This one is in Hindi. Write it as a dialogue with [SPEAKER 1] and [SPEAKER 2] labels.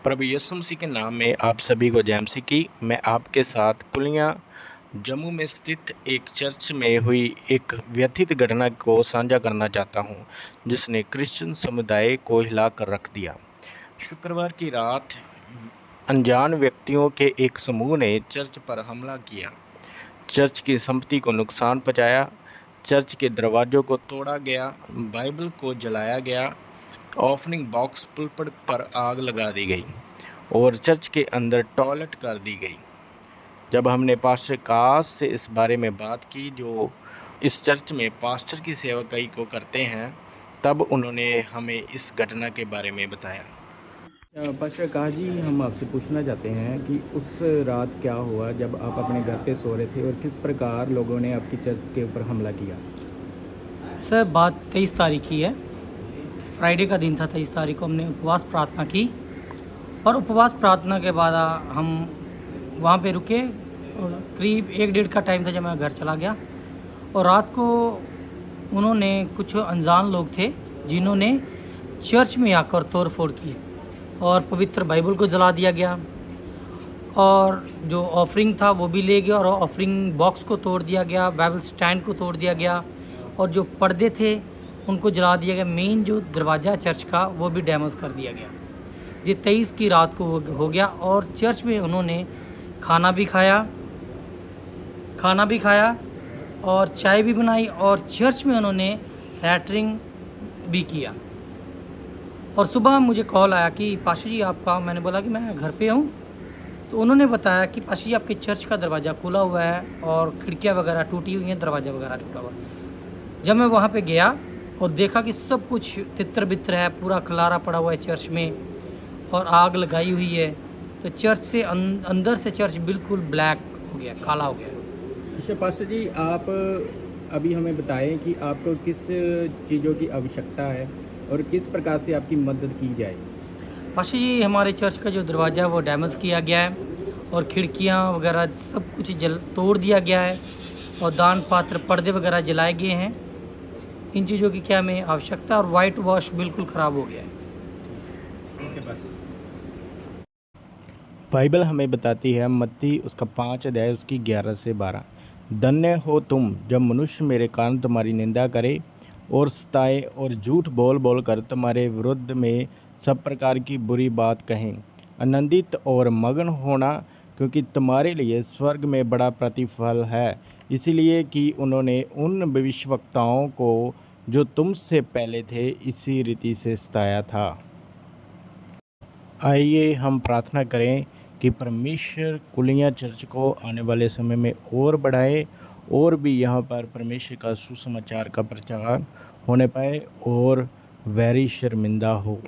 [SPEAKER 1] प्रभु यीशु मसीह के नाम में आप सभी को जय मसीह की। मैं आपके साथ कुलियाँ जम्मू में स्थित एक चर्च में हुई एक व्यथित घटना को साझा करना चाहता हूं, जिसने क्रिश्चियन समुदाय को हिला कर रख दिया। शुक्रवार की रात अनजान व्यक्तियों के एक समूह ने चर्च पर हमला किया, चर्च की संपत्ति को नुकसान पहुंचाया, चर्च के दरवाज़ों को तोड़ा गया, बाइबल को जलाया गया, ऑफरिंग बॉक्स पुलपट पर आग लगा दी गई और चर्च के अंदर टॉयलेट कर दी गई। जब हमने पास्टर काश से इस बारे में बात की, जो इस चर्च में पास्टर की सेवकाई को करते हैं, तब उन्होंने हमें इस घटना के बारे में बताया।
[SPEAKER 2] पास्टर काश जी, हम आपसे पूछना चाहते हैं कि उस रात क्या हुआ जब आप अपने घर पे सो रहे थे और किस प्रकार लोगों ने आपकी चर्च के ऊपर हमला किया।
[SPEAKER 3] सर, बात 23 तारीख की है। फ्राइडे का दिन था। 23 तारीख को हमने उपवास प्रार्थना की और उपवास प्रार्थना के बाद हम वहाँ पे रुके और करीब 1-1:30 का टाइम था जब मैं घर चला गया। और रात को उन्होंने कुछ अनजान लोग थे जिन्होंने चर्च में आकर तोड़ फोड़ की और पवित्र बाइबल को जला दिया गया और जो ऑफरिंग था वो भी ले गया और ऑफरिंग बॉक्स को तोड़ दिया गया, बाइबल स्टैंड को तोड़ दिया गया और जो पर्दे थे उनको जला दिया गया। मेन जो दरवाज़ा चर्च का वो भी डैमेज कर दिया गया। ये 23 की रात को हो गया और चर्च में उन्होंने खाना भी खाया और चाय भी बनाई और चर्च में उन्होंने लैटरिंग भी किया। और सुबह मुझे कॉल आया कि पाशा जी आपका, मैंने बोला कि मैं घर पे हूँ, तो उन्होंने बताया कि पाशा जी आपके चर्च का दरवाज़ा खुला हुआ है और खिड़कियाँ वगैरह टूटी हुई हैं, दरवाज़ा वगैरह टूटा हुआ है। जब मैं वहाँ पे गया और देखा कि सब कुछ तितर बितर है, पूरा खलारा पड़ा हुआ है चर्च में और आग लगाई हुई है, तो चर्च से अंदर से चर्च बिल्कुल ब्लैक हो गया, काला हो गया।
[SPEAKER 2] अच्छा पास्टर जी, आप अभी हमें बताएं कि आपको किस चीज़ों की आवश्यकता है और किस प्रकार से आपकी मदद की जाए।
[SPEAKER 3] पाशा जी, हमारे चर्च का जो दरवाज़ा है वो डैमेज किया गया है और खिड़कियाँ वगैरह सब कुछ तोड़ दिया गया है और दान पात्र पर्दे वगैरह जलाए गए हैं। इन चीज़ों की क्या हमें आवश्यकता, और वाइट वॉश बिल्कुल ख़राब हो गया है।
[SPEAKER 1] बाइबल हमें बताती है, मत्ती उसका 5 अध्याय उसकी 11 से 12, धन्य हो तुम जब मनुष्य मेरे कारण तुम्हारी निंदा करे और सताए और झूठ बोल बोल कर तुम्हारे विरुद्ध में सब प्रकार की बुरी बात कहें। आनंदित और मगन होना, क्योंकि तुम्हारे लिए स्वर्ग में बड़ा प्रतिफल है, इसलिए कि उन्होंने उन भविष्यवक्ताओं को जो तुमसे पहले थे इसी रीति से सताया था। आइए हम प्रार्थना करें कि परमेश्वर कुलियाँ चर्च को आने वाले समय में और बढ़ाए और भी यहाँ पर परमेश्वर का सुसमाचार का प्रचार होने पाए और वैरी शर्मिंदा हो।